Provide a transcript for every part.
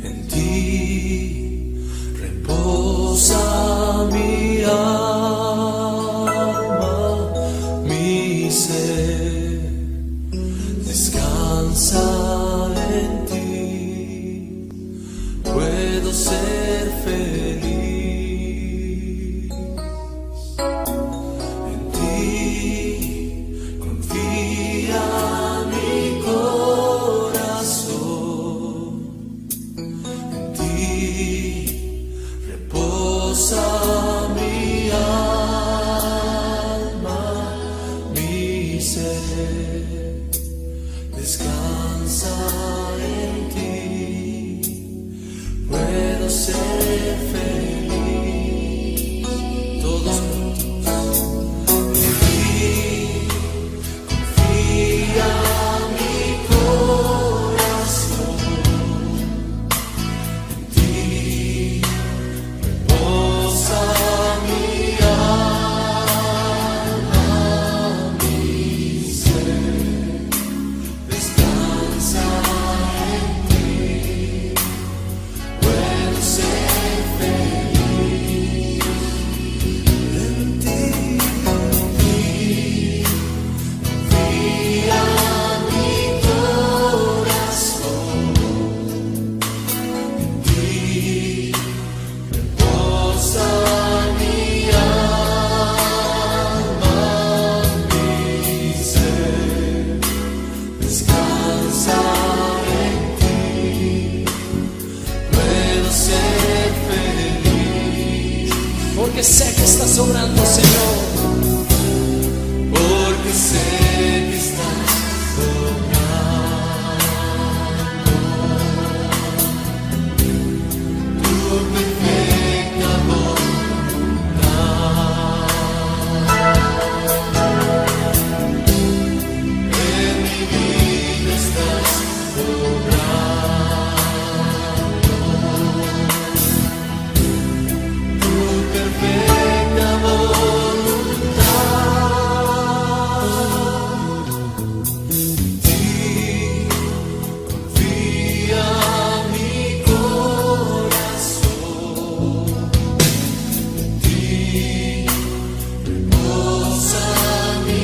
En ti reposa mi alma, mi ser descansa en ti. Puedo ser feliz. En ti confía mi corazón. En ti reposa mi alma, mi ser descansa en ti. Puedo ser feliz. Todos juntos. En ti confía mi corazón. En ti reposa mi alma, mi ser descansa en ti. Puedo ser feliz. En ti confía mi corazón. En ti reposa mi alma, mi ser descansa en ti. Puedo ser feliz. Porque sé que estás obrando, Señor. Porque sé que estás obrando tu perfecta voluntad. En mi vida estás obrando tu perfecta voluntad. En ti confía mi corazón. En ti reposa mi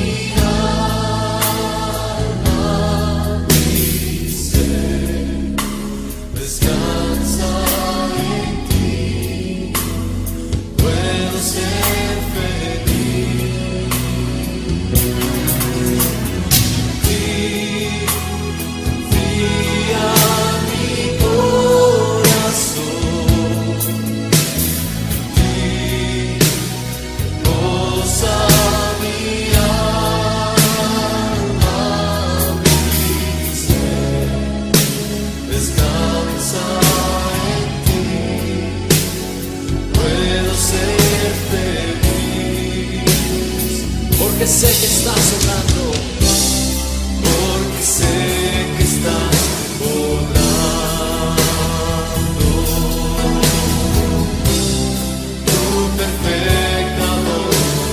alma, mi ser descansa en ti. Puedo ser feliz. En ti confía mi corazón. En ti reposa mi alma, mi ser descansa en ti. Puedo ser feliz. Porque sé que estás obrando. Porque sé que estás obrando tu perfecta voluntad.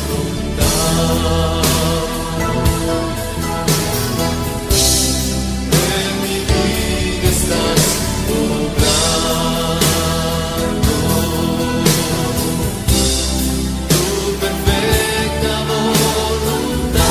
En mi vida estás obrando tu perfecta voluntad.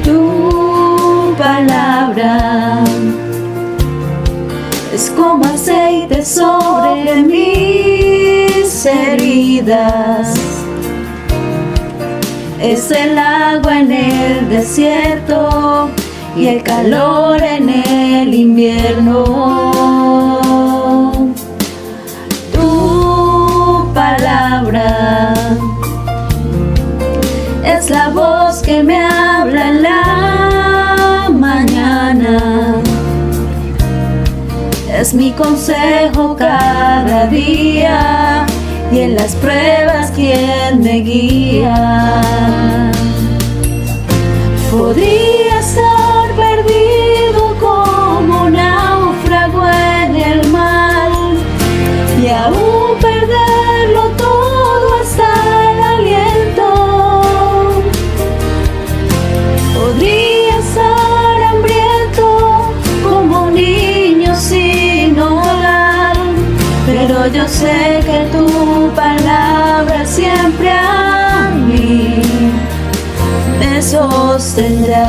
Tu palabra es como aceite sobre mis heridas, es el agua en el desierto y el calor en el invierno. Tu palabra es la voz que me habla en la mañana, es mi consejo cada día y en las pruebas quien me guía. Podría estar perdido como un náufrago en el mar y aún perderlo todo hasta el aliento. Podría estar hambriento como un niño sin hogar, pero yo sé que tu palabra siempre a mí me sostendrá.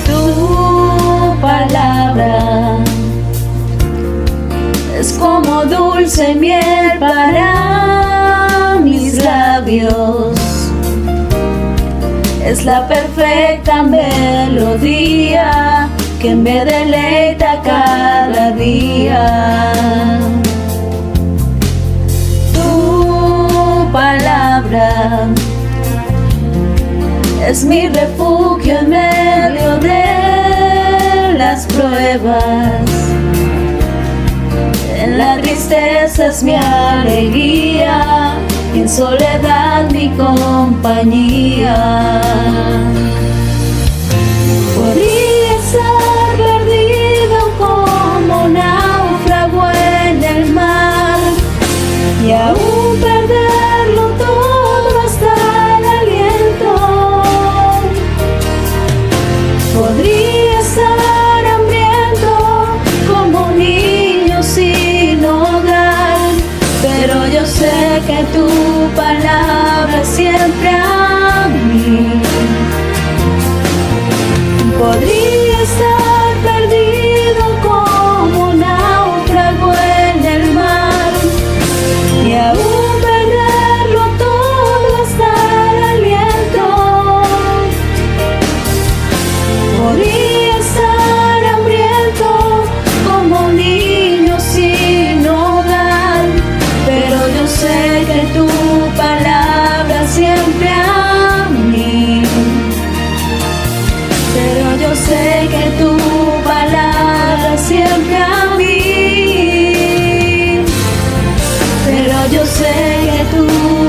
Tu palabra es como dulce miel para mis labios, es la perfecta melodía que me deleita cada día. Tu palabra es mi refugio en medio de las pruebas, en la tristeza es mi alegría y en soledad mi compañía. Podría estar perdido como un náufrago en el mar y aún perderlo todo hasta el aliento. Podría estar hambriento como un niño sin hogar, pero yo sé que tu palabra siempre a mí. Podría estar perdido como un náufrago en el mar y aún perderlo todo hasta el aliento. Podría estar hambriento como un niño sin hogar, pero yo sé que tu palabra siempre a mí. Pero yo sé que tu palabra siempre a mí. Pero yo sé que tu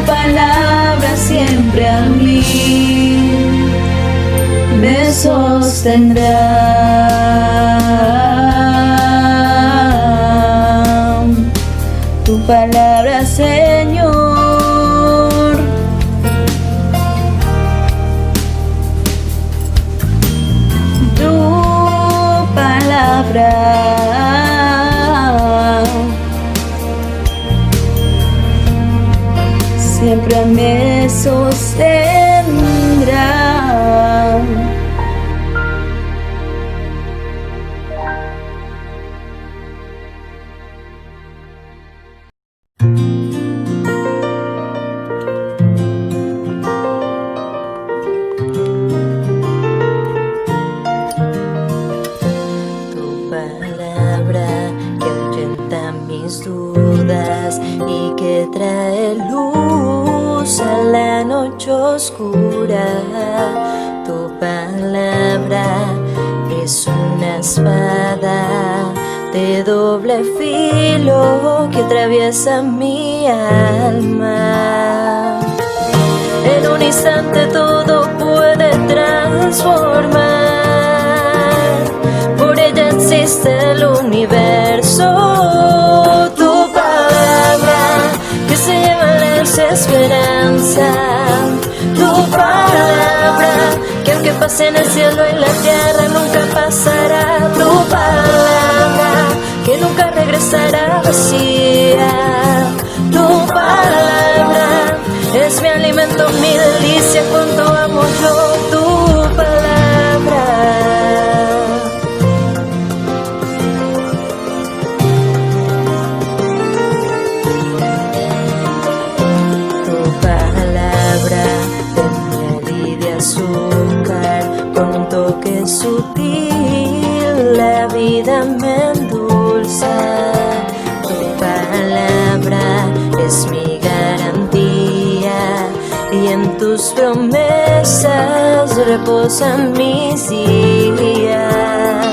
palabra siempre a mí me sostendrá. Tu palabra, Señor, tu palabra siempre me sostendrá. Trae luz a la noche oscura. Tu palabra es una espada de doble filo que atraviesa mi alma. En un instante todo puede transformar. Por ella existe el universo. Tu palabra que se lleva la esperanza. Tu palabra que aunque pase en el cielo y la tierra nunca pasará. Tu palabra que nunca regresará vacía. Tu palabra es mi alimento, mi delicia, cuánto amo yo tu palabra. Tu palabra de miel y de azúcar, con un toque sutil la vida me endulza. Tu palabra es mi garantía y en tus promesas reposan mis días.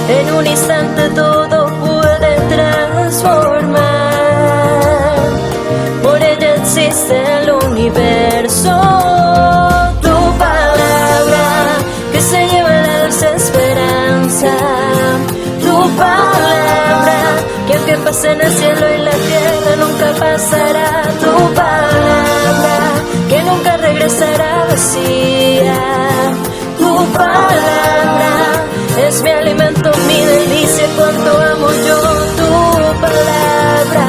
En un instante todo puede transformar, por ella existe el universo. Tu palabra que se lleva la dulce esperanza. Tu palabra que aunque pase en el cielo y la tierra nunca pasará. Tu palabra que nunca regresará vacía. Tu palabra es mi alimento, mi delicia, cuánto amo yo tu palabra.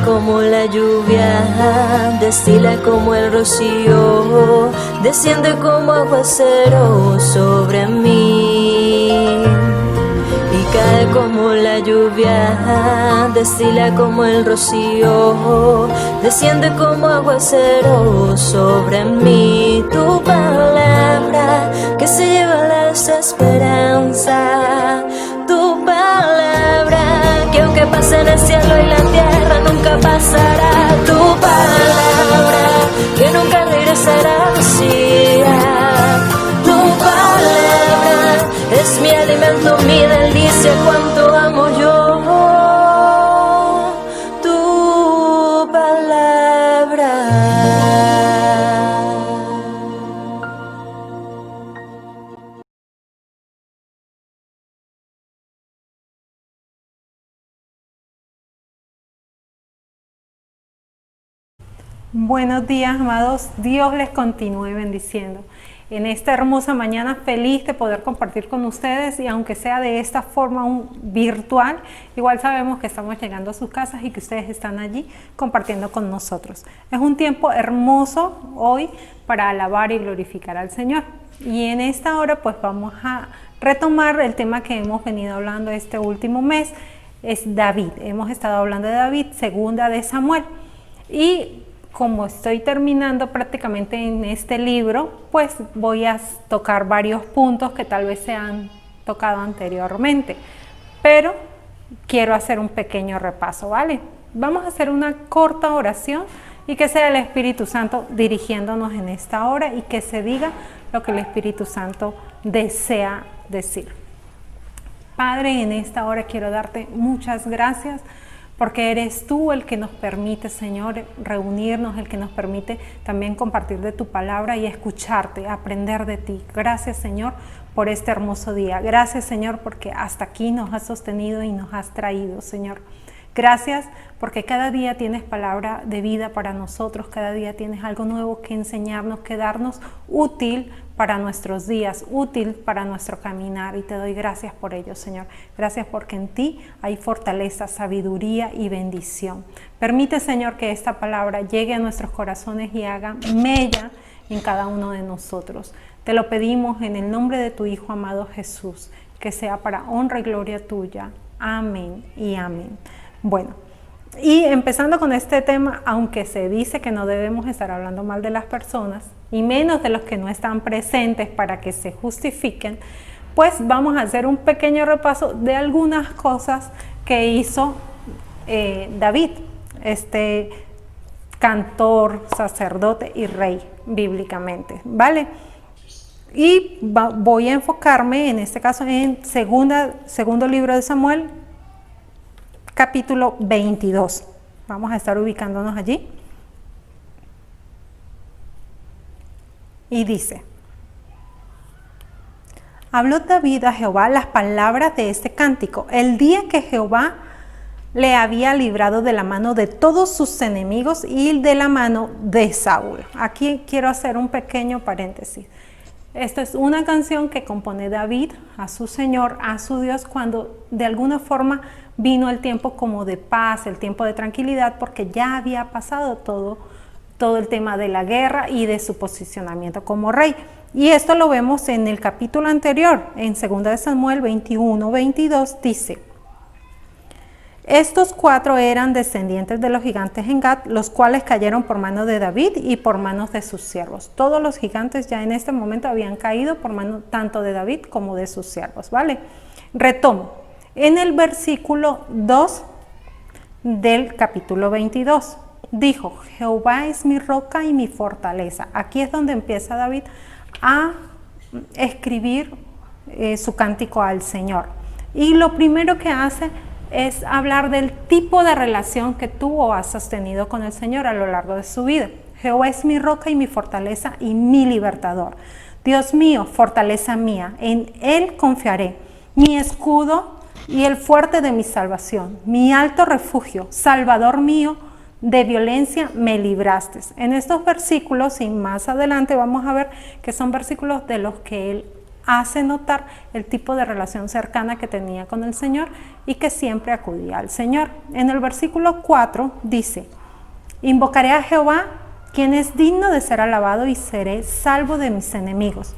Como la lluvia, destila como el rocío, desciende como aguacero sobre mí. Y cae como la lluvia, destila como el rocío, desciende como aguacero sobre mí. Tu palabra que se lleva la desesperanza. Tu palabra que aunque pase en el cielo y la tierra nunca pasará. Tu palabra que nunca regresará vacía. Tu palabra es mi alimento, mi delicia, cuánto amo yo tu palabra. Buenos días, amados. Dios les continúe bendiciendo. En esta hermosa mañana, feliz de poder compartir con ustedes, y aunque sea de esta forma virtual, igual sabemos que estamos llegando a sus casas y que ustedes están allí compartiendo con nosotros. Es un tiempo hermoso hoy para alabar y glorificar al Señor. Y en esta hora pues vamos a retomar el tema que hemos venido hablando este último mes, es David. Hemos estado hablando de David, segunda de Samuel. Y como estoy terminando prácticamente en este libro, pues voy a tocar varios puntos que tal vez se han tocado anteriormente, pero quiero hacer un pequeño repaso, ¿vale? Vamos a hacer una corta oración y que sea el Espíritu Santo dirigiéndonos en esta hora y que se diga lo que el Espíritu Santo desea decir. Padre, en esta hora quiero darte muchas gracias, porque eres tú el que nos permite, Señor, reunirnos, el que nos permite también compartir de tu palabra y escucharte, aprender de ti. Gracias, Señor, por este hermoso día. Gracias, Señor, porque hasta aquí nos has sostenido y nos has traído, Señor. Gracias porque cada día tienes palabra de vida para nosotros, cada día tienes algo nuevo que enseñarnos, que darnos útil para nuestros días, útil para nuestro caminar, y te doy gracias por ello, Señor. Gracias porque en ti hay fortaleza, sabiduría y bendición. Permite, Señor, que esta palabra llegue a nuestros corazones y haga mella en cada uno de nosotros. Te lo pedimos en el nombre de tu Hijo amado Jesús, que sea para honra y gloria tuya. Amén y amén. Bueno, y empezando con este tema, aunque se dice que no debemos estar hablando mal de las personas, y menos de los que no están presentes para que se justifiquen, pues vamos a hacer un pequeño repaso de algunas cosas que hizo David, este cantor, sacerdote y rey bíblicamente, ¿vale? Y voy a enfocarme en este caso en segundo libro de Samuel, capítulo 22. Vamos a estar ubicándonos allí. Y dice: habló David a Jehová las palabras de este cántico, el día que Jehová le había librado de la mano de todos sus enemigos y de la mano de Saúl. Aquí quiero hacer un pequeño paréntesis. Esta es una canción que compone David a su Señor, a su Dios, cuando de alguna forma vino el tiempo como de paz, el tiempo de tranquilidad, porque ya había pasado todo el tema de la guerra y de su posicionamiento como rey. Y esto lo vemos en el capítulo anterior, en 2 de Samuel 21-22, dice: estos 4 eran descendientes de los gigantes en Gat, los cuales cayeron por mano de David y por manos de sus siervos. Todos los gigantes ya en este momento habían caído por mano tanto de David como de sus siervos, ¿vale? Retomo. En el versículo 2 del capítulo 22, dijo: Jehová es mi roca y mi fortaleza. Aquí es donde empieza David a escribir su cántico al Señor. Y lo primero que hace es hablar del tipo de relación que tuvo o ha sostenido con el Señor a lo largo de su vida. Jehová es mi roca y mi fortaleza y mi libertador. Dios mío, fortaleza mía, en Él confiaré. Mi escudo y el fuerte de mi salvación, mi alto refugio, Salvador mío, de violencia me libraste. En estos versículos, y más adelante vamos a ver que son versículos de los que él hace notar el tipo de relación cercana que tenía con el Señor y que siempre acudía al Señor. En el versículo 4 dice: invocaré a Jehová, quien es digno de ser alabado, y seré salvo de mis enemigos.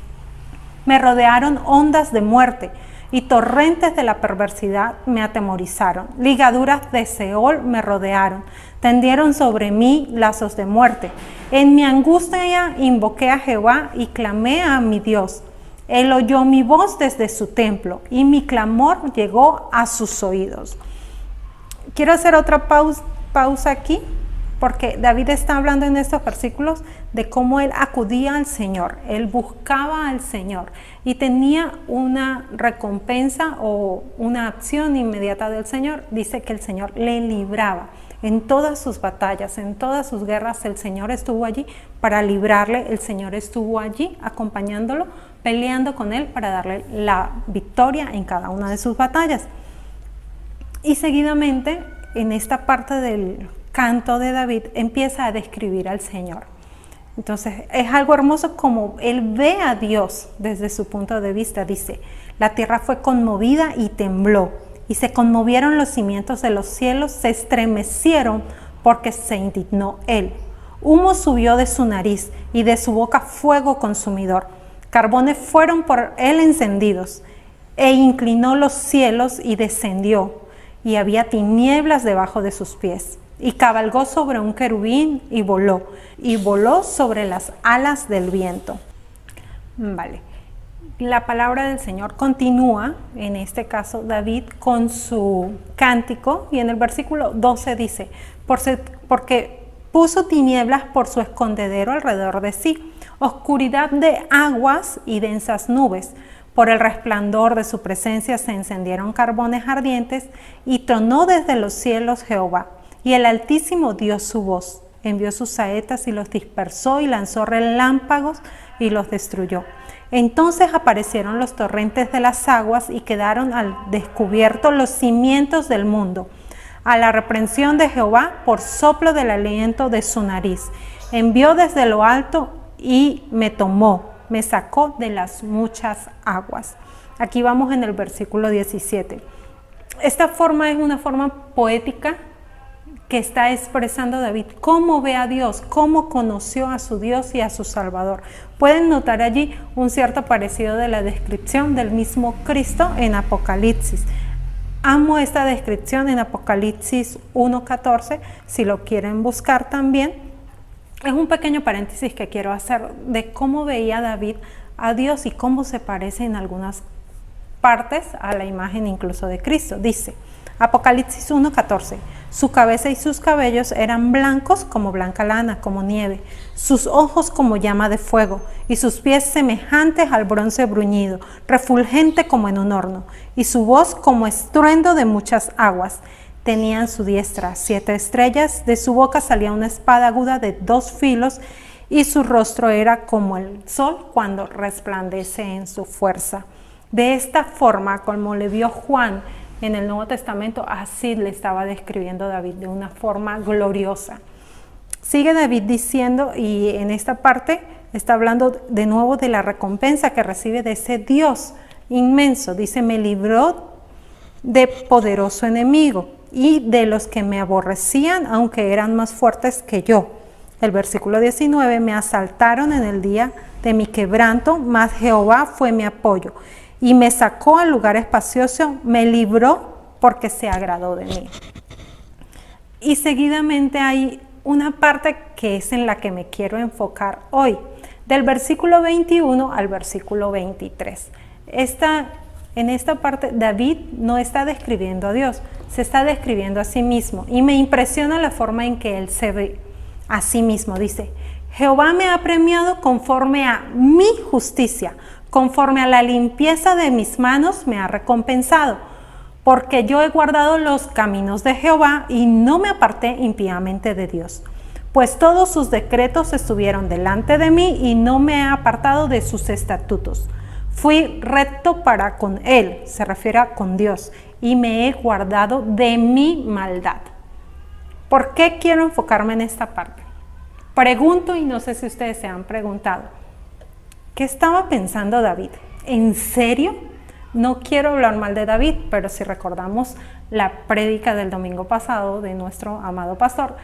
Me rodearon ondas de muerte y torrentes de la perversidad me atemorizaron. Ligaduras de Seol me rodearon, tendieron sobre mí lazos de muerte. En mi angustia invoqué a Jehová y clamé a mi Dios. Él oyó mi voz desde su templo y mi clamor llegó a sus oídos. Quiero hacer otra pausa aquí, porque David está hablando en estos versículos de cómo él acudía al Señor, él buscaba al Señor y tenía una recompensa o una acción inmediata del Señor. Dice que el Señor le libraba en todas sus batallas, en todas sus guerras. El Señor estuvo allí para librarle, el Señor estuvo allí acompañándolo, peleando con él para darle la victoria en cada una de sus batallas. Y seguidamente, en esta parte del canto de David, empieza a describir al Señor. Entonces es algo hermoso como él ve a Dios desde su punto de vista. Dice: la tierra fue conmovida y tembló, y se conmovieron los cimientos de los cielos, se estremecieron porque se indignó él. Humo subió de su nariz y de su boca fuego consumidor. Carbones fueron por él encendidos, e inclinó los cielos y descendió, y había tinieblas debajo de sus pies. Y cabalgó sobre un querubín y voló sobre las alas del viento. Vale. La palabra del Señor continúa, en este caso David, con su cántico, y en el versículo 12 dice: porque puso tinieblas por su escondedero alrededor de sí, oscuridad de aguas y densas nubes. Por el resplandor de su presencia se encendieron carbones ardientes, y tronó desde los cielos Jehová. Y el Altísimo dio su voz, envió sus saetas y los dispersó, y lanzó relámpagos y los destruyó. Entonces aparecieron los torrentes de las aguas y quedaron al descubierto los cimientos del mundo. A la reprensión de Jehová por soplo del aliento de su nariz. Envió desde lo alto y me tomó, me sacó de las muchas aguas. Aquí vamos en el versículo 17. Esta forma es una forma poética que está expresando David cómo ve a Dios, cómo conoció a su Dios y a su Salvador. Pueden notar allí un cierto parecido de la descripción del mismo Cristo en Apocalipsis. Amo esta descripción en Apocalipsis 1:14, si lo quieren buscar también. Es un pequeño paréntesis que quiero hacer de cómo veía David a Dios y cómo se parece en algunas partes a la imagen incluso de Cristo. Dice Apocalipsis 1:14: su cabeza y sus cabellos eran blancos como blanca lana, como nieve, sus ojos como llama de fuego, y sus pies semejantes al bronce bruñido, refulgente como en un horno, y su voz como estruendo de muchas aguas. tenía en su diestra 7 estrellas, de su boca salía una espada aguda de 2 filos, y su rostro era como el sol cuando resplandece en su fuerza. De esta forma, como le vio Juan en el Nuevo Testamento, así le estaba describiendo David, de una forma gloriosa. Sigue David diciendo, y en esta parte está hablando de nuevo de la recompensa que recibe de ese Dios inmenso. Dice, me libró de poderoso enemigo y de los que me aborrecían, aunque eran más fuertes que yo. El versículo 19, me asaltaron en el día de mi quebranto, mas Jehová fue mi apoyo y me sacó al lugar espacioso, me libró porque se agradó de mí. Y seguidamente hay una parte que es en la que me quiero enfocar hoy, del versículo 21 al versículo 23. En esta parte David no está describiendo a Dios, se está describiendo a sí mismo, y me impresiona la forma en que él se ve a sí mismo. Dice, Jehová me ha premiado conforme a mi justicia, conforme a la limpieza de mis manos me ha recompensado, porque yo he guardado los caminos de Jehová y no me aparté impíamente de Dios. Pues todos sus decretos estuvieron delante de mí y no me he apartado de sus estatutos. Fui recto para con él, se refiere a con Dios, y me he guardado de mi maldad. ¿Por qué quiero enfocarme en esta parte? Pregunto, y no sé si ustedes se han preguntado, ¿qué estaba pensando David? ¿En serio? No quiero hablar mal de David, pero si recordamos la prédica del domingo pasado de nuestro amado pastor,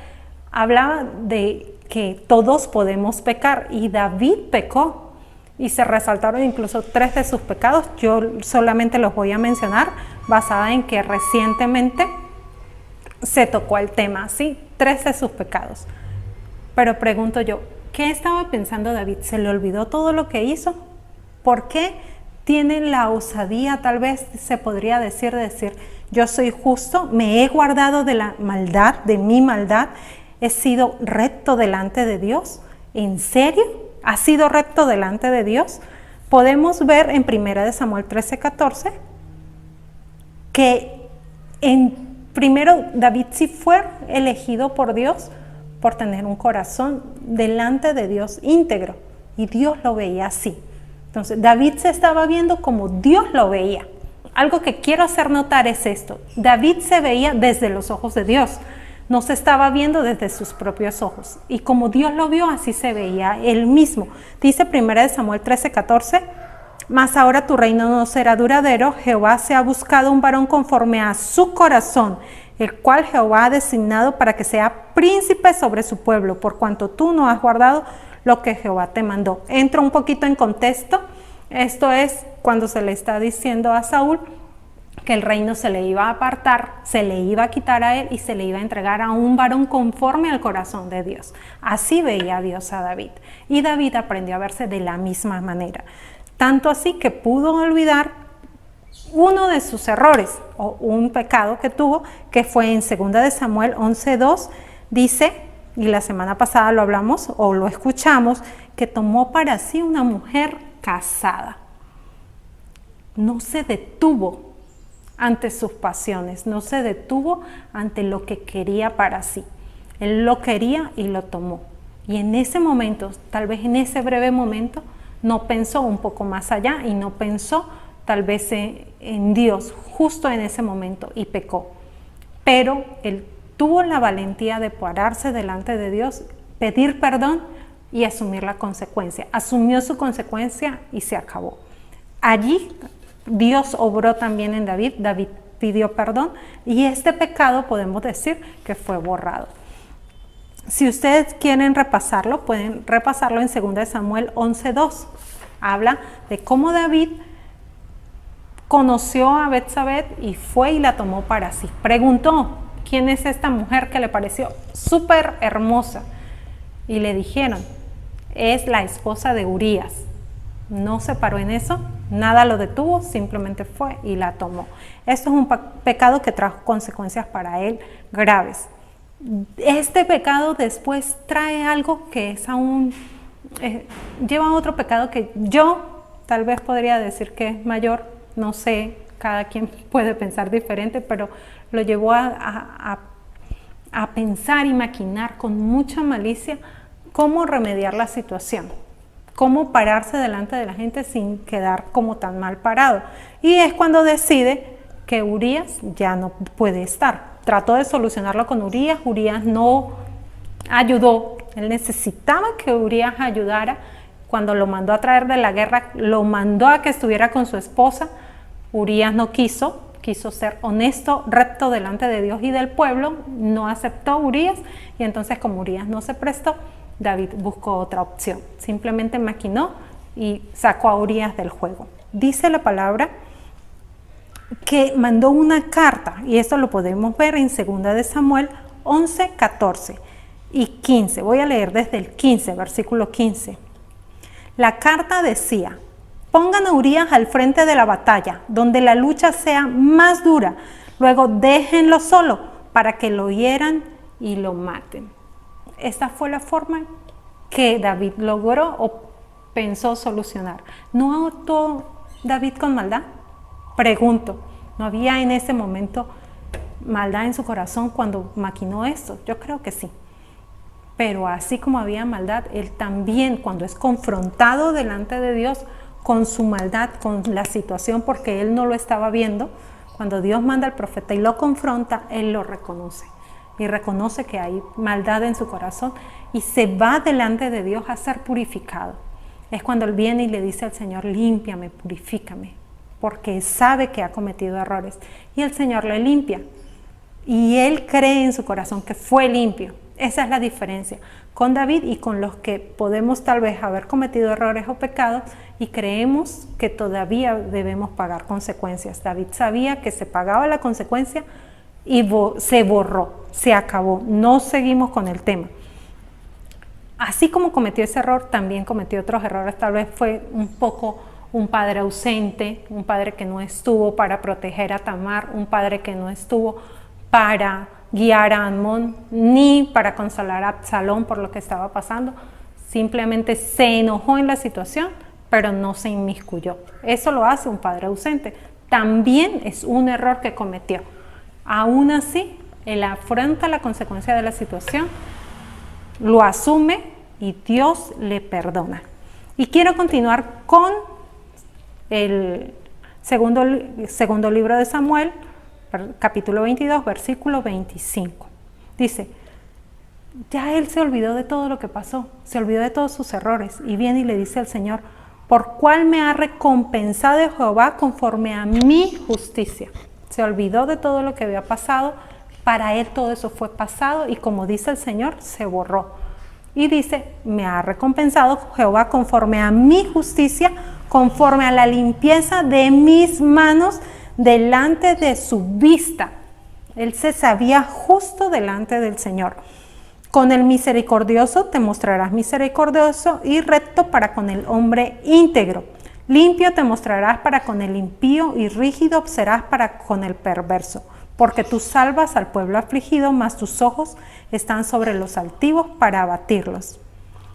hablaba de que todos podemos pecar, y David pecó, y se resaltaron incluso 3 de sus pecados. Yo solamente los voy a mencionar, basada en que recientemente se tocó el tema, ¿sí? 3 de sus pecados. Pero pregunto yo, ¿qué estaba pensando David? ¿Se le olvidó todo lo que hizo? ¿Por qué tiene la osadía, tal vez se podría decir, yo soy justo, me he guardado de la maldad, de mi maldad, he sido recto delante de Dios? ¿En serio? ¿Ha sido recto delante de Dios? Podemos ver en 1 Samuel 13:14 que primero David sí fue elegido por Dios por tener un corazón delante de Dios íntegro, y Dios lo veía así. Entonces David se estaba viendo como Dios lo veía. Algo que quiero hacer notar es esto: David se veía desde los ojos de Dios, no se estaba viendo desde sus propios ojos, y como Dios lo vio, así se veía él mismo. Dice 1 Samuel 13:14, mas ahora tu reino no será duradero, Jehová se ha buscado un varón conforme a su corazón, el cual Jehová ha designado para que sea príncipe sobre su pueblo, por cuanto tú no has guardado lo que Jehová te mandó. Entro un poquito en contexto. Esto es cuando se le está diciendo a Saúl que el reino se le iba a apartar, se le iba a quitar a él y se le iba a entregar a un varón conforme al corazón de Dios. Así veía Dios a David, y David aprendió a verse de la misma manera. Tanto así que pudo olvidar uno de sus errores o un pecado que tuvo, que fue en 2 Samuel 11:2, dice, y la semana pasada lo hablamos o lo escuchamos, que tomó para sí una mujer casada. No se detuvo ante sus pasiones, no se detuvo ante lo que quería para sí. Él lo quería y lo tomó. Y en ese momento, tal vez en ese breve momento, no pensó un poco más allá y no pensó tal vez en Dios justo en ese momento, y pecó. Pero él tuvo la valentía de pararse delante de Dios, pedir perdón y asumir la consecuencia. Asumió su consecuencia y se acabó. Allí Dios obró también en David. David pidió perdón y este pecado podemos decir que fue borrado. Si ustedes quieren repasarlo, pueden repasarlo en 2 Samuel 11:2. Habla de cómo David conoció a Betsabé y fue y la tomó para sí. Preguntó, ¿quién es esta mujer que le pareció súper hermosa? Y le dijeron, es la esposa de Urías. No se paró en eso, nada lo detuvo, simplemente fue y la tomó. Esto es un pecado que trajo consecuencias para él graves. Este pecado después trae algo que es aún, lleva a otro pecado que yo tal vez podría decir que es mayor, no sé, cada quien puede pensar diferente, pero lo llevó a pensar y maquinar con mucha malicia cómo remediar la situación, cómo pararse delante de la gente sin quedar como tan mal parado. Y es cuando decide que Urías ya no puede estar. Trató de solucionarlo con Urías, Urías no ayudó, él necesitaba que Urías ayudara. Cuando lo mandó a traer de la guerra, lo mandó a que estuviera con su esposa. Urías no quiso ser honesto, recto delante de Dios y del pueblo, no aceptó Urías, y entonces como Urías no se prestó, David buscó otra opción, simplemente maquinó y sacó a Urías del juego. Dice la palabra que mandó una carta, y esto lo podemos ver en 2 de Samuel 11, 14 y 15. Voy a leer desde el 15, versículo 15. La carta decía: pongan a Urías al frente de la batalla, donde la lucha sea más dura, luego déjenlo solo para que lo hieran y lo maten. Esta fue la forma que David logró o pensó solucionar. ¿No actuó David con maldad? Pregunto, ¿no había en ese momento maldad en su corazón cuando maquinó esto? Yo creo que sí. Pero así como había maldad, él también, cuando es confrontado delante de Dios con su maldad, con la situación, porque él no lo estaba viendo, cuando Dios manda al profeta y lo confronta, él lo reconoce. Y reconoce que hay maldad en su corazón y se va delante de Dios a ser purificado. Es cuando él viene y le dice al Señor: límpiame, purifícame, porque sabe que ha cometido errores. Y el Señor le limpia. Y él cree en su corazón que fue limpio. Esa es la diferencia con David y con los que podemos tal vez haber cometido errores o pecados y creemos que todavía debemos pagar consecuencias. David sabía que se pagaba la consecuencia y se borró, se acabó, no seguimos con el tema. Así como cometió ese error, también cometió otros errores. Tal vez fue un poco un padre ausente, un padre que no estuvo para proteger a Tamar, un padre que no estuvo para guiar a Amnón, ni para consolar a Absalón por lo que estaba pasando. Simplemente se enojó en la situación, pero no se inmiscuyó. Eso lo hace un padre ausente. También es un error que cometió. Aún así, él afronta la consecuencia de la situación, lo asume y Dios le perdona. Y quiero continuar con el segundo libro de Samuel, capítulo 22, versículo 25. Dice: ya él se olvidó de todo lo que pasó, se olvidó de todos sus errores y viene y le dice al Señor: ¿por cuál me ha recompensado Jehová conforme a mi justicia? Se olvidó de todo lo que había pasado, para él todo eso fue pasado y como dice el Señor, se borró. Y dice: me ha recompensado Jehová conforme a mi justicia, conforme a la limpieza de mis manos delante de su vista. Él se sabía justo delante del Señor. Con el misericordioso te mostrarás misericordioso y recto para con el hombre íntegro. Limpio te mostrarás para con el impío y rígido serás para con el perverso. Porque tú salvas al pueblo afligido, mas tus ojos están sobre los altivos para abatirlos.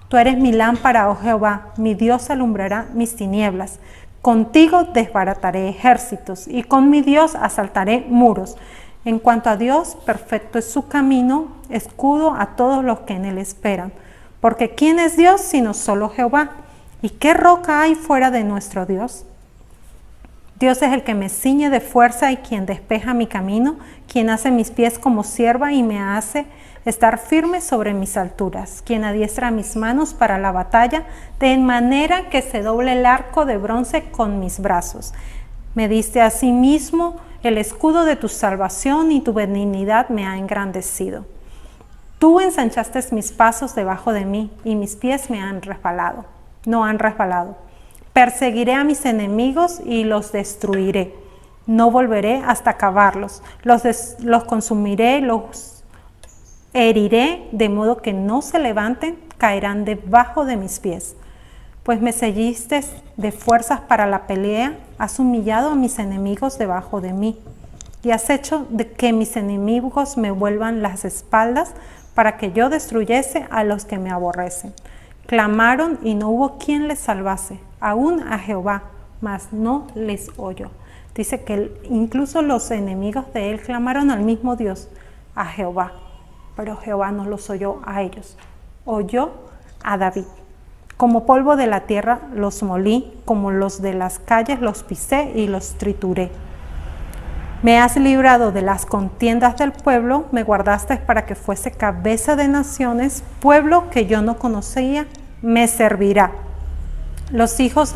Tú eres mi lámpara, oh Jehová, mi Dios alumbrará mis tinieblas. Contigo desbarataré ejércitos y con mi Dios asaltaré muros. En cuanto a Dios, perfecto es su camino, escudo a todos los que en él esperan. Porque ¿quién es Dios sino solo Jehová? ¿Y qué roca hay fuera de nuestro Dios? Dios es el que me ciñe de fuerza y quien despeja mi camino, quien hace mis pies como cierva y me hace estar firme sobre mis alturas, quien adiestra mis manos para la batalla, de manera que se doble el arco de bronce con mis brazos. Me diste a sí mismo el escudo de tu salvación y tu benignidad me ha engrandecido. Tú ensanchaste mis pasos debajo de mí y mis pies no han resbalado. Perseguiré a mis enemigos y los destruiré. No volveré hasta acabarlos. Los consumiré, los heriré, de modo que no se levanten, caerán debajo de mis pies. Pues me ceñiste de fuerzas para la pelea, has humillado a mis enemigos debajo de mí, y has hecho de que mis enemigos me vuelvan las espaldas, para que yo destruyese a los que me aborrecen. Clamaron y no hubo quien les salvase, aún a Jehová, mas no les oyó. Dice que incluso los enemigos de él clamaron al mismo Dios, a Jehová, pero Jehová no los oyó a ellos, oyó a David. Como polvo de la tierra los molí, como los de las calles los pisé y los trituré. Me has librado de las contiendas del pueblo, me guardaste para que fuese cabeza de naciones, pueblo que yo no conocía, me servirá. Los hijos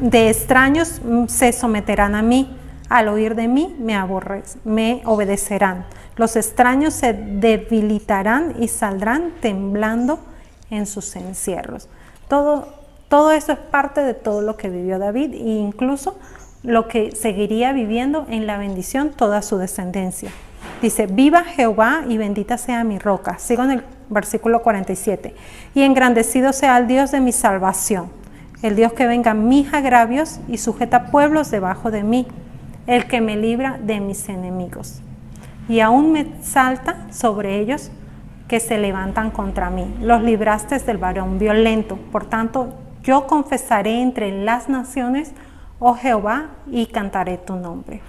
de extraños se someterán a mí, al oír de mí me obedecerán. Los extraños se debilitarán y saldrán temblando en sus encierros. Todo eso es parte de todo lo que vivió David e incluso lo que seguiría viviendo en la bendición toda su descendencia. Dice, viva Jehová y bendita sea mi roca. Sigo en el versículo 47. Y engrandecido sea el Dios de mi salvación, el Dios que venga mis agravios y sujeta pueblos debajo de mí, el que me libra de mis enemigos. Y aún me salta sobre ellos que se levantan contra mí. Los libraste del varón violento. Por tanto, yo confesaré entre las naciones, oh Jehová, y cantaré tu nombre.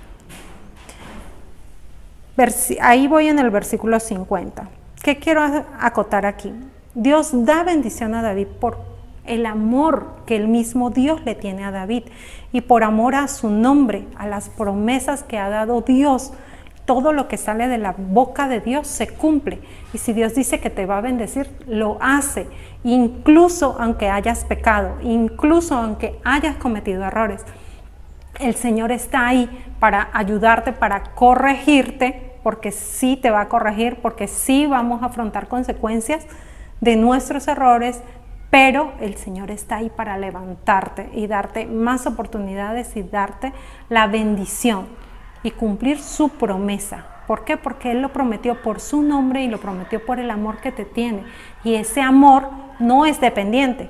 Ahí voy en el versículo 50. ¿Qué quiero acotar aquí? Dios da bendición a David por el amor que el mismo Dios le tiene a David y por amor a su nombre, a las promesas que ha dado Dios. Todo lo que sale de la boca de Dios se cumple. Y si Dios dice que te va a bendecir, lo hace. Incluso aunque hayas pecado, incluso aunque hayas cometido errores. El Señor está ahí para ayudarte, para corregirte, porque sí te va a corregir, porque sí vamos a afrontar consecuencias de nuestros errores, pero el Señor está ahí para levantarte y darte más oportunidades y darte la bendición y cumplir su promesa. ¿Por qué? Porque Él lo prometió por su nombre y lo prometió por el amor que te tiene. Y ese amor no es dependiente.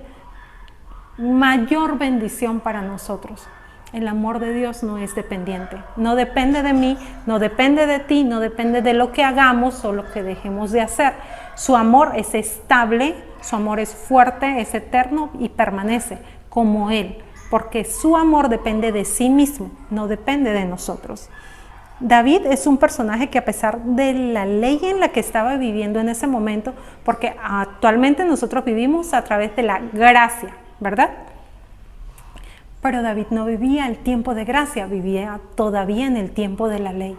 Mayor bendición para nosotros. El amor de Dios no es dependiente. No depende de mí, no depende de ti, no depende de lo que hagamos o lo que dejemos de hacer. Su amor es estable, su amor es fuerte, es eterno y permanece como Él. Porque su amor depende de sí mismo, no depende de nosotros. David es un personaje que a pesar de la ley en la que estaba viviendo en ese momento, porque actualmente nosotros vivimos a través de la gracia, ¿verdad? Pero David no vivía el tiempo de gracia, vivía todavía en el tiempo de la ley.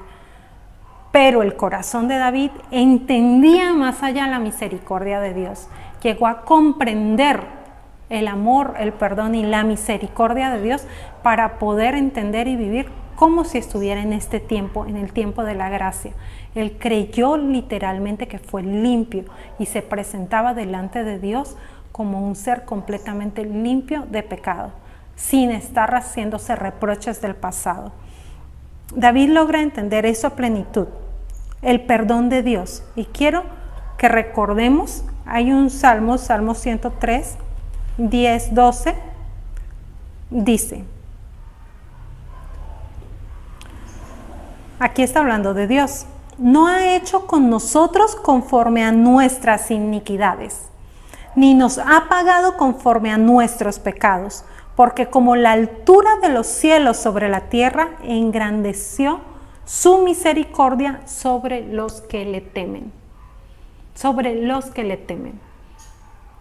Pero el corazón de David entendía más allá la misericordia de Dios, llegó a comprender el amor, el perdón y la misericordia de Dios para poder entender y vivir como si estuviera en este tiempo, en el tiempo de la gracia. Él creyó literalmente que fue limpio y se presentaba delante de Dios como un ser completamente limpio de pecado, sin estar haciéndose reproches del pasado. David logra entender eso a plenitud, el perdón de Dios. Y quiero que recordemos, hay un Salmo 103, 10, 12, dice, aquí está hablando de Dios, no ha hecho con nosotros conforme a nuestras iniquidades, ni nos ha pagado conforme a nuestros pecados, porque como la altura de los cielos sobre la tierra, engrandeció su misericordia sobre los que le temen. Sobre los que le temen.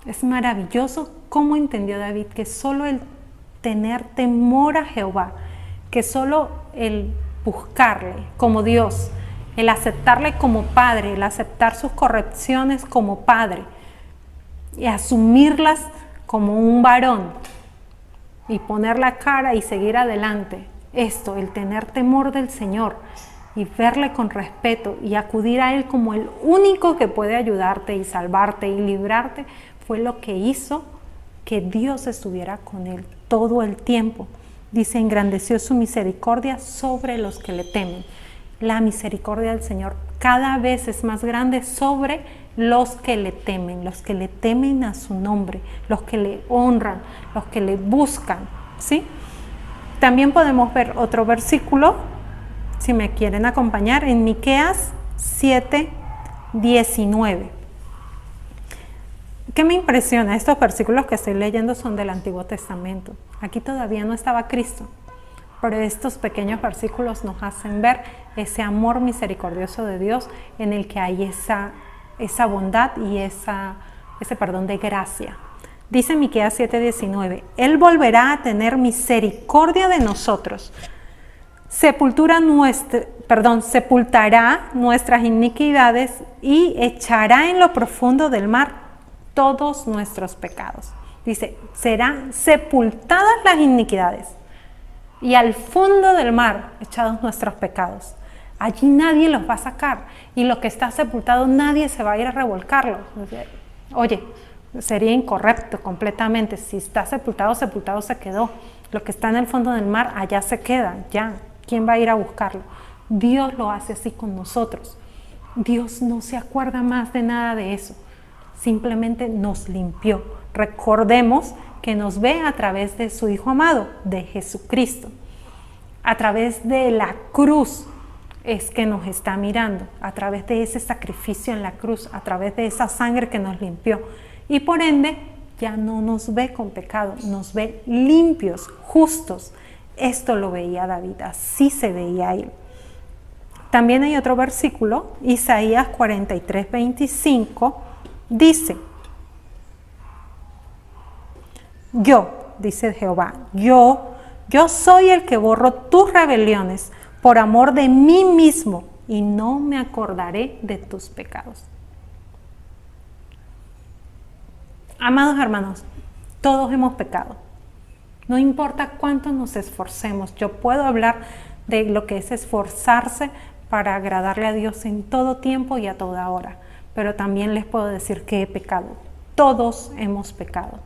Es maravilloso cómo entendió David que solo el tener temor a Jehová, que solo el buscarle como Dios, el aceptarle como Padre, el aceptar sus correcciones como Padre y asumirlas como un varón y poner la cara y seguir adelante. Esto, el tener temor del Señor y verle con respeto y acudir a Él como el único que puede ayudarte y salvarte y librarte, fue lo que hizo que Dios estuviera con él todo el tiempo. Dice, engrandeció su misericordia sobre los que le temen. La misericordia del Señor cada vez es más grande sobre los que le temen a su nombre, los que le honran, los que le buscan, ¿sí? También podemos ver otro versículo, si me quieren acompañar, en Miqueas 7:19. ¿Qué me impresiona? Estos versículos que estoy leyendo son del Antiguo Testamento. Aquí todavía no estaba Cristo, Pero estos pequeños versículos nos hacen ver ese amor misericordioso de Dios en el que hay esa bondad y ese perdón de gracia. Dice Miqueas 7:19, Él volverá a tener misericordia de nosotros, sepultará nuestras iniquidades y echará en lo profundo del mar todos nuestros pecados. Dice, serán sepultadas las iniquidades y al fondo del mar echados nuestros pecados. Allí nadie los va a sacar y lo que está sepultado nadie se va a ir a revolcarlo. Oye, sería incorrecto completamente. Si está sepultado, sepultado se quedó. Lo que está en el fondo del mar, allá se queda, ya. ¿Quién va a ir a buscarlo? Dios lo hace así con nosotros. Dios no se acuerda más de nada de eso. Simplemente nos limpió. Recordemos que nos ve a través de su Hijo amado, de Jesucristo. A través de la cruz es que nos está mirando, a través de ese sacrificio en la cruz, a través de esa sangre que nos limpió. Y por ende, ya no nos ve con pecado, nos ve limpios, justos. Esto lo veía David, así se veía él. También hay otro versículo, Isaías 43:25, dice, dice Jehová, yo soy el que borro tus rebeliones por amor de mí mismo y no me acordaré de tus pecados. Amados hermanos, todos hemos pecado. No importa cuánto nos esforcemos. Yo puedo hablar de lo que es esforzarse para agradarle a Dios en todo tiempo y a toda hora. Pero también les puedo decir que he pecado. Todos hemos pecado.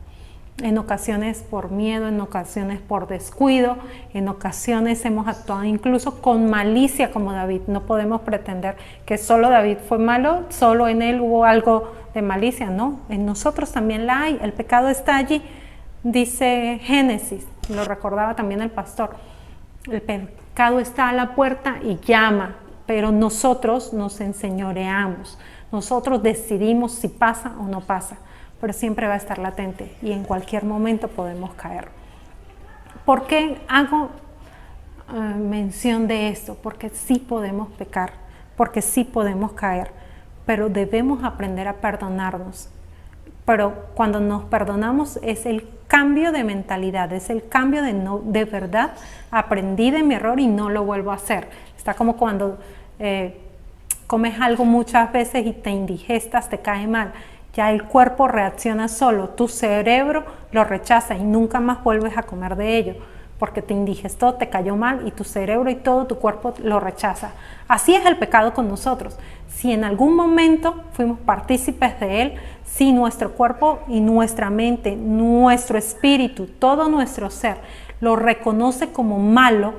En ocasiones por miedo, en ocasiones por descuido, en ocasiones hemos actuado incluso con malicia como David. No podemos pretender que solo David fue malo, solo en él hubo algo de malicia. No, en nosotros también la hay. El pecado está allí. Dice Génesis, lo recordaba también el pastor, el pecado está a la puerta y llama, pero nosotros nos enseñoreamos, nosotros decidimos si pasa o no pasa, pero siempre va a estar latente y en cualquier momento podemos caer. ¿Por qué hago mención de esto? Porque sí podemos pecar, porque sí podemos caer, pero debemos aprender a perdonarnos. Pero cuando nos perdonamos es el cambio de mentalidad, es el cambio de verdad, aprendí de mi error y no lo vuelvo a hacer. Está como cuando comes algo muchas veces y te indigestas, te cae mal. Ya el cuerpo reacciona solo, tu cerebro lo rechaza y nunca más vuelves a comer de ello, porque te indigestó, te cayó mal y tu cerebro y todo tu cuerpo lo rechaza. Así es el pecado con nosotros. Si en algún momento fuimos partícipes de él, si nuestro cuerpo y nuestra mente, nuestro espíritu, todo nuestro ser lo reconoce como malo,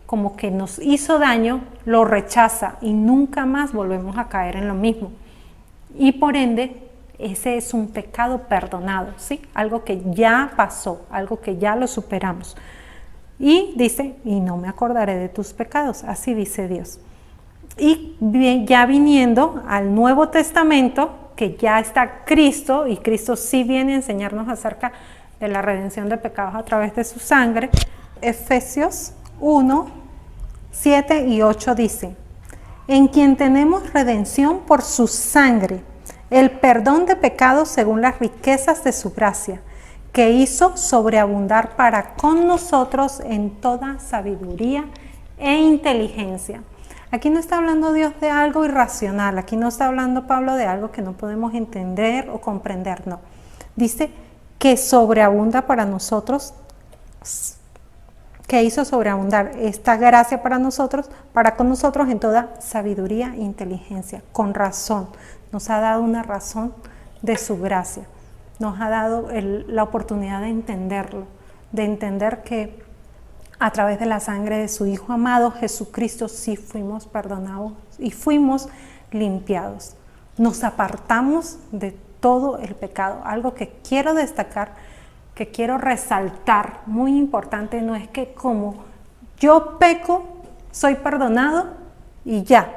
como que nos hizo daño, lo rechaza y nunca más volvemos a caer en lo mismo. Y por ende, ese es un pecado perdonado, ¿sí? Algo que ya pasó, algo que ya lo superamos. Y dice, y no me acordaré de tus pecados, así dice Dios. Y ya viniendo al Nuevo Testamento, que ya está Cristo, y Cristo sí viene a enseñarnos acerca de la redención de pecados a través de su sangre. Efesios 1, 7 y 8 dice, en quien tenemos redención por su sangre, el perdón de pecados según las riquezas de su gracia, que hizo sobreabundar para con nosotros en toda sabiduría e inteligencia. Aquí no está hablando Dios de algo irracional, aquí no está hablando Pablo de algo que no podemos entender o comprender, no. Dice que sobreabunda para nosotros, que hizo sobreabundar esta gracia para nosotros, para con nosotros en toda sabiduría e inteligencia, con razón. Nos ha dado una razón de su gracia, nos ha dado la oportunidad de entenderlo, de entender que a través de la sangre de su Hijo amado, Jesucristo, sí fuimos perdonados y fuimos limpiados. Nos apartamos de todo el pecado. Algo que quiero destacar, que quiero resaltar, muy importante, no es que como yo peco, soy perdonado y ya,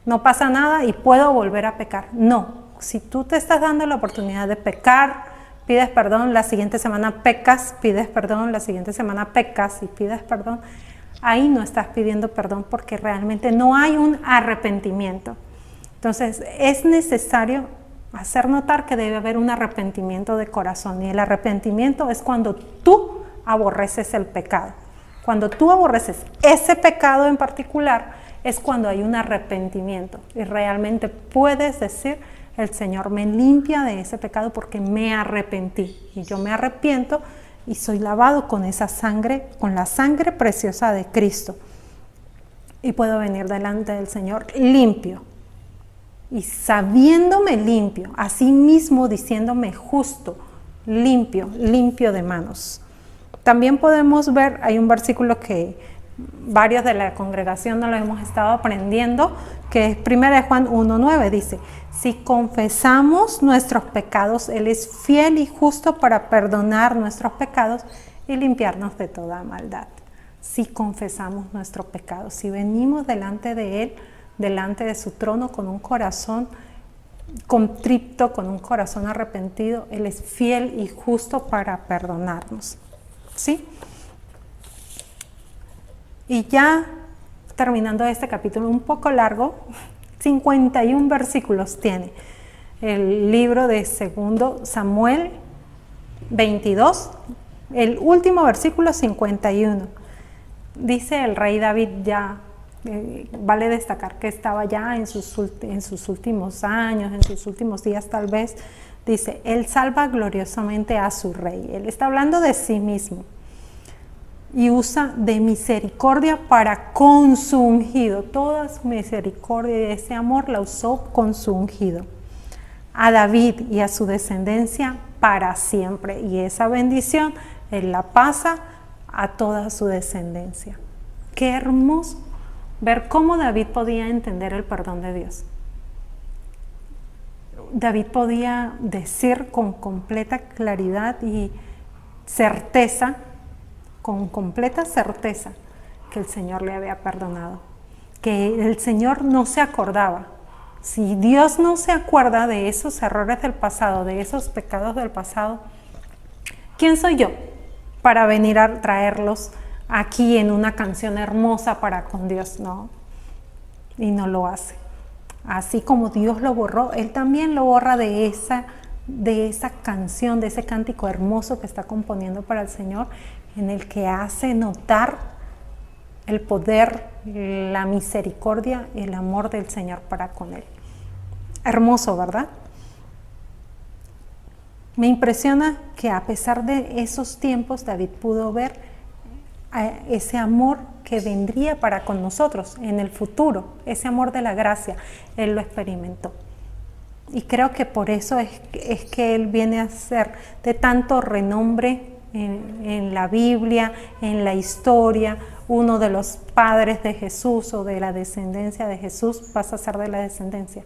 no pasa nada y puedo volver a pecar. No, si tú te estás dando la oportunidad de pecar, pides perdón, la siguiente semana pecas, pides perdón, la siguiente semana pecas y pides perdón, ahí no estás pidiendo perdón porque realmente no hay un arrepentimiento. Entonces es necesario hacer notar que debe haber un arrepentimiento de corazón, y el arrepentimiento es cuando tú aborreces el pecado. Cuando tú aborreces ese pecado en particular es cuando hay un arrepentimiento y realmente puedes decir: el Señor me limpia de ese pecado porque me arrepentí, y yo me arrepiento y soy lavado con esa sangre, con la sangre preciosa de Cristo, y puedo venir delante del Señor limpio y sabiéndome limpio, así mismo diciéndome justo, limpio, limpio de manos. También podemos ver, hay un versículo que varios de la congregación no lo hemos estado aprendiendo, que es 1 Juan 1:9, dice: si confesamos nuestros pecados, Él es fiel y justo para perdonar nuestros pecados y limpiarnos de toda maldad. Si confesamos nuestros pecados, si venimos delante de Él, delante de su trono con un corazón contrito, con un corazón arrepentido, Él es fiel y justo para perdonarnos. ¿Sí? Y ya terminando este capítulo un poco largo, 51 versículos tiene el libro de 2 Samuel 22, el último versículo 51. Dice el rey David ya, vale destacar que estaba ya en sus últimos años, en sus últimos días tal vez, dice: Él salva gloriosamente a su rey. Él está hablando de sí mismo. Y usa de misericordia para con su ungido. Toda su misericordia y ese amor la usó con su ungido. A David y a su descendencia para siempre. Y esa bendición Él la pasa a toda su descendencia. Qué hermoso ver cómo David podía entender el perdón de Dios. David podía decir con completa claridad y certeza, con completa certeza, que el Señor le había perdonado, que el Señor no se acordaba. Si Dios no se acuerda de esos errores del pasado, de esos pecados del pasado, ¿quién soy yo para venir a traerlos aquí en una canción hermosa para con Dios? No, y no lo hace. Así como Dios lo borró, Él también lo borra de esa canción, de ese cántico hermoso que está componiendo para el Señor, en el que hace notar el poder, la misericordia y el amor del Señor para con Él. Hermoso, ¿verdad? Me impresiona que a pesar de esos tiempos, David pudo ver ese amor que vendría para con nosotros en el futuro, ese amor de la gracia. Él lo experimentó. Y creo que por eso es que Él viene a ser de tanto renombre en la Biblia, en la historia. Uno de los padres de Jesús o de la descendencia de Jesús pasa a ser de la descendencia,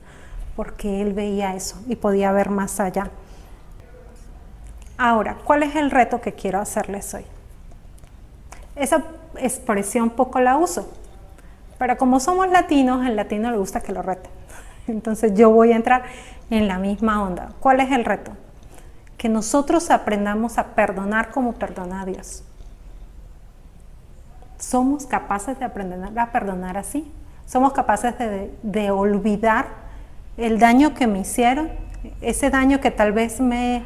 porque Él veía eso y podía ver más allá. Ahora, ¿cuál es el reto que quiero hacerles hoy? Esa expresión poco la uso, pero como somos latinos, al latino le gusta que lo reten. Entonces yo voy a entrar en la misma onda. ¿Cuál es el reto? Que nosotros aprendamos a perdonar como perdona a Dios. ¿Somos capaces de aprender a perdonar así? ¿Somos capaces de olvidar el daño que me hicieron? Ese daño que tal vez me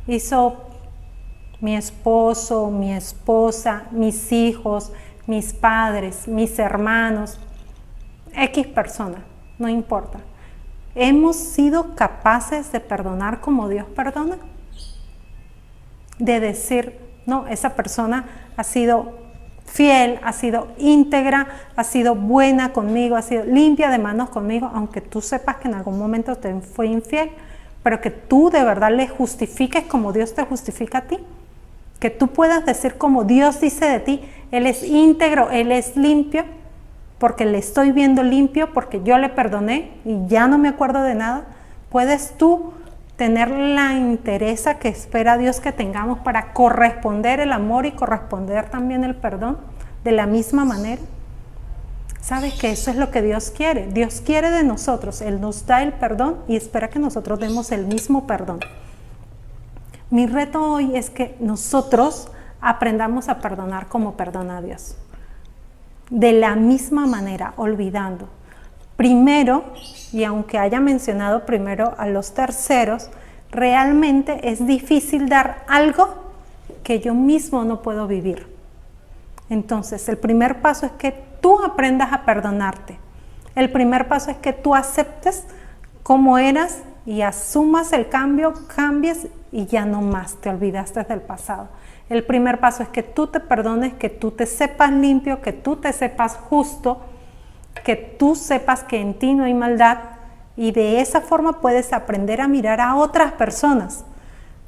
hizo mi esposo, mi esposa, mis hijos, mis padres, mis hermanos, X persona, no importa. ¿Hemos sido capaces de perdonar como Dios perdona? De decir, no, esa persona ha sido fiel, ha sido íntegra, ha sido buena conmigo, ha sido limpia de manos conmigo, aunque tú sepas que en algún momento te fue infiel, pero que tú de verdad le justifiques como Dios te justifica a ti. Que tú puedas decir como Dios dice de ti: Él es íntegro, Él es limpio, porque le estoy viendo limpio, porque yo le perdoné y ya no me acuerdo de nada. Puedes tú tener la entereza que espera Dios que tengamos para corresponder el amor y corresponder también el perdón de la misma manera. ¿Sabes que eso es lo que Dios quiere? Dios quiere de nosotros, Él nos da el perdón y espera que nosotros demos el mismo perdón. Mi reto hoy es que nosotros aprendamos a perdonar como perdona a Dios. de la misma manera, olvidando. Primero, y aunque haya mencionado primero a los terceros, realmente es difícil dar algo que yo mismo no puedo vivir. Entonces, el primer paso es que tú aprendas a perdonarte. El primer paso es que tú aceptes cómo eras y asumas el cambio, cambies y ya no más, te olvidaste del pasado. El primer paso es que tú te perdones, que tú te sepas limpio, que tú te sepas justo, que tú sepas que en ti no hay maldad, y de esa forma puedes aprender a mirar a otras personas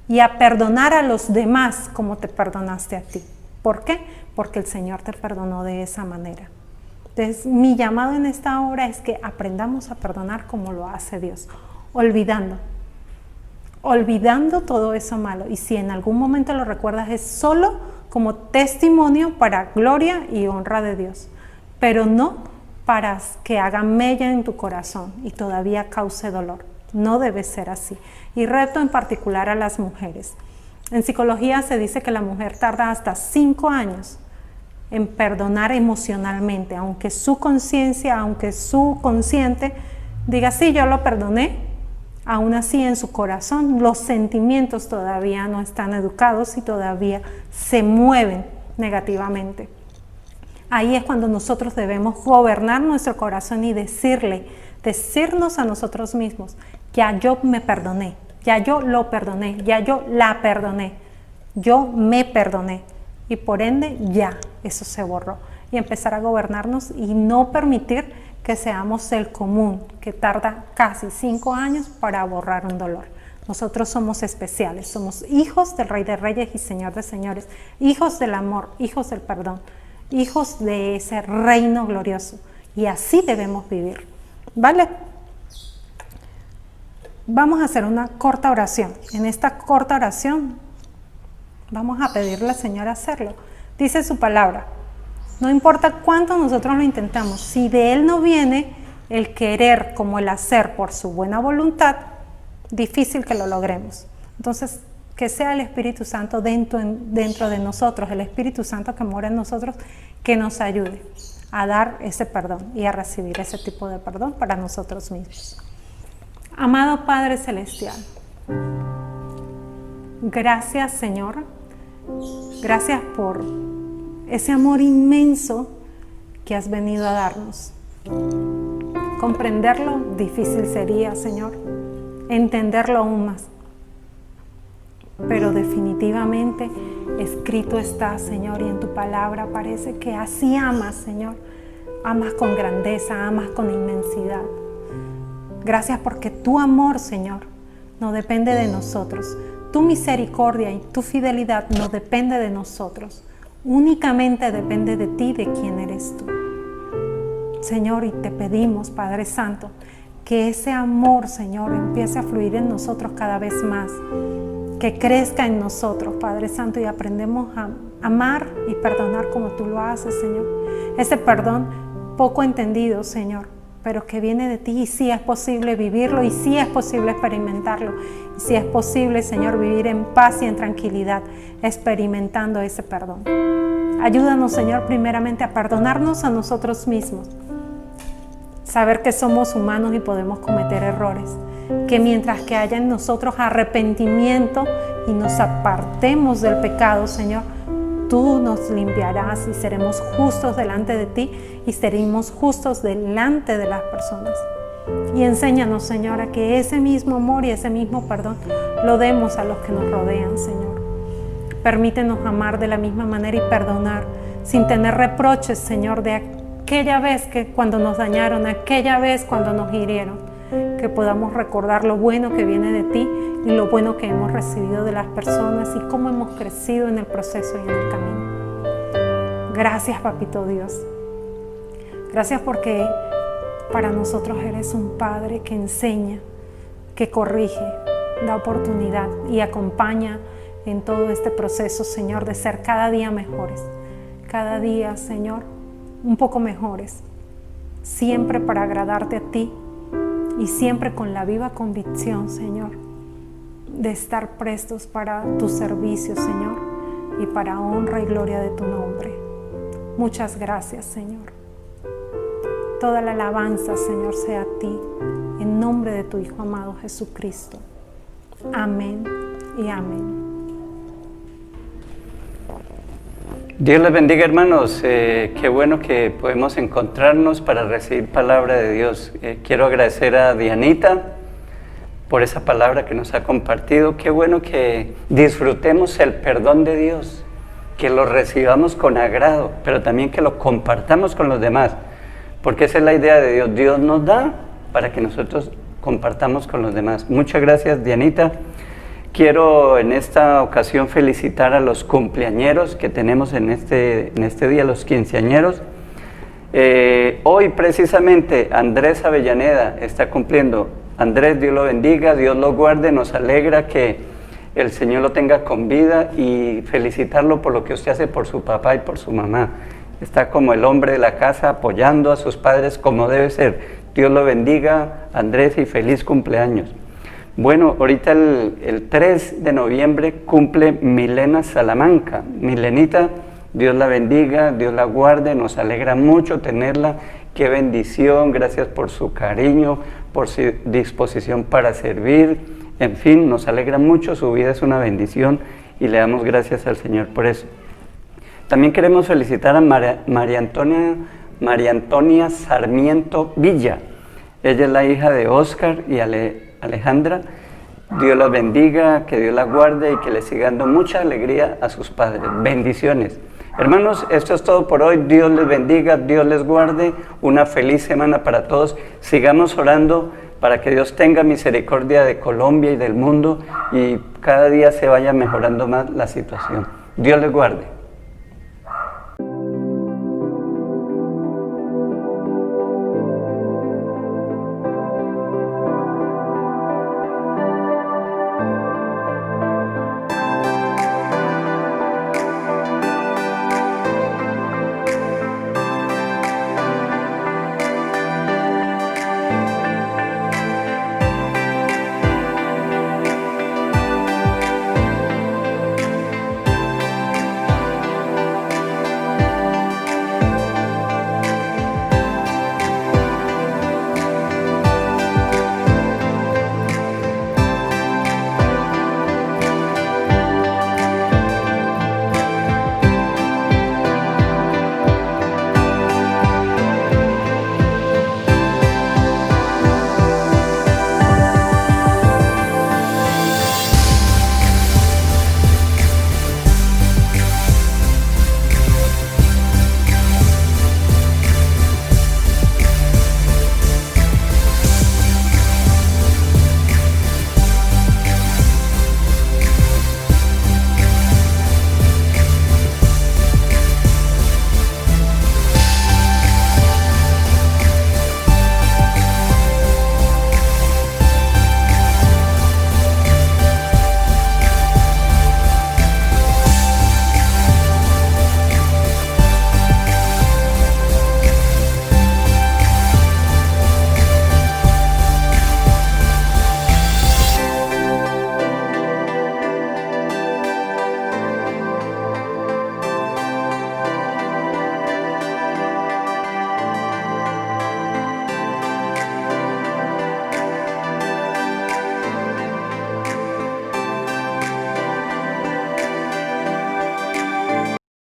y a perdonar a los demás como te perdonaste a ti. ¿Por qué? Porque el Señor te perdonó de esa manera. Entonces, mi llamado en esta hora es que aprendamos a perdonar como lo hace Dios, olvidando todo eso malo. Y si en algún momento lo recuerdas, es solo como testimonio para gloria y honra de Dios, pero no para que haga mella en tu corazón y todavía cause dolor. No debe ser así. Y reto en particular a las mujeres. En psicología se dice que la mujer tarda hasta 5 años en perdonar emocionalmente, aunque su conciencia, aunque su consciente diga, sí, yo lo perdoné, aún así en su corazón los sentimientos todavía no están educados y todavía se mueven negativamente. Ahí es cuando nosotros debemos gobernar nuestro corazón y decirnos a nosotros mismos, ya yo me perdoné, ya yo lo perdoné, ya yo la perdoné, yo me perdoné. Y por ende ya eso se borró. Y empezar a gobernarnos y no permitir que seamos el común, que tarda casi 5 años para borrar un dolor. Nosotros somos especiales, somos hijos del Rey de Reyes y Señor de Señores, hijos del amor, hijos del perdón, hijos de ese reino glorioso. Y así debemos vivir, ¿vale? Vamos a hacer una corta oración. En esta corta oración vamos a pedirle al Señor hacerlo. Dice su palabra, no importa cuánto nosotros lo intentamos, si de Él no viene el querer como el hacer por su buena voluntad, difícil que lo logremos. Entonces, que sea el Espíritu Santo dentro de nosotros, el Espíritu Santo que mora en nosotros, que nos ayude a dar ese perdón y a recibir ese tipo de perdón para nosotros mismos. Amado Padre Celestial, gracias Señor, gracias por ese amor inmenso que has venido a darnos. Comprenderlo difícil sería, Señor, entenderlo aún más. Pero definitivamente escrito está, Señor, y en tu palabra parece que así amas, Señor. Amas con grandeza, amas con inmensidad. Gracias porque tu amor, Señor, no depende de nosotros. Tu misericordia y tu fidelidad no depende de nosotros. Únicamente depende de ti, de quién eres tú. Señor, y te pedimos, Padre Santo, que ese amor, Señor, empiece a fluir en nosotros cada vez más. Que crezca en nosotros, Padre Santo, y aprendemos a amar y perdonar como tú lo haces, Señor. Ese perdón poco entendido, Señor, pero que viene de ti, y sí es posible vivirlo, y sí es posible experimentarlo, y sí es posible, Señor, vivir en paz y en tranquilidad, experimentando ese perdón. Ayúdanos, Señor, primeramente a perdonarnos a nosotros mismos, saber que somos humanos y podemos cometer errores, que mientras que haya en nosotros arrepentimiento y nos apartemos del pecado, Señor, tú nos limpiarás y seremos justos delante de ti y seremos justos delante de las personas. Y enséñanos, Señor, a que ese mismo amor y ese mismo perdón lo demos a los que nos rodean, Señor. Permítenos amar de la misma manera y perdonar sin tener reproches, Señor, de aquella vez que cuando nos dañaron, aquella vez cuando nos hirieron, que podamos recordar lo bueno que viene de ti y lo bueno que hemos recibido de las personas y cómo hemos crecido en el proceso y en el camino. Gracias, Papito Dios. Gracias porque para nosotros eres un Padre que enseña, que corrige, da oportunidad y acompaña en todo este proceso, Señor, de ser cada día mejores. Cada día, Señor, un poco mejores. Siempre para agradarte a ti y siempre con la viva convicción, Señor, de estar prestos para tu servicio, Señor, y para honra y gloria de tu nombre. Muchas gracias, Señor. Toda la alabanza, Señor, sea a ti, en nombre de tu Hijo amado Jesucristo. Amén y amén. Dios les bendiga, hermanos. Qué bueno que podemos encontrarnos para recibir palabra de Dios. Quiero agradecer a Dianita por esa palabra que nos ha compartido. Qué bueno que disfrutemos el perdón de Dios, que lo recibamos con agrado, pero también que lo compartamos con los demás, porque esa es la idea de Dios. Dios nos da para que nosotros compartamos con los demás. Muchas gracias, Dianita. Quiero en esta ocasión felicitar a los cumpleañeros que tenemos en este día, los quinceañeros. Hoy precisamente Andrés Avellaneda está cumpliendo. Andrés, Dios lo bendiga, Dios lo guarde, nos alegra que el Señor lo tenga con vida y felicitarlo por lo que usted hace por su papá y por su mamá. Está como el hombre de la casa apoyando a sus padres como debe ser. Dios lo bendiga, Andrés, y feliz cumpleaños. Bueno, ahorita el 3 de noviembre cumple Milena Salamanca. Milenita, Dios la bendiga, Dios la guarde, nos alegra mucho tenerla. Qué bendición, gracias por su cariño, por su disposición para servir. En fin, nos alegra mucho, su vida es una bendición y le damos gracias al Señor por eso. También queremos felicitar a María Antonia Sarmiento Villa. Ella es la hija de Oscar y Alejandra. Dios la bendiga, que Dios la guarde y que le siga dando mucha alegría a sus padres. Bendiciones. Hermanos, esto es todo por hoy. Dios les bendiga, Dios les guarde. Una feliz semana para todos. Sigamos orando para que Dios tenga misericordia de Colombia y del mundo y cada día se vaya mejorando más la situación. Dios les guarde.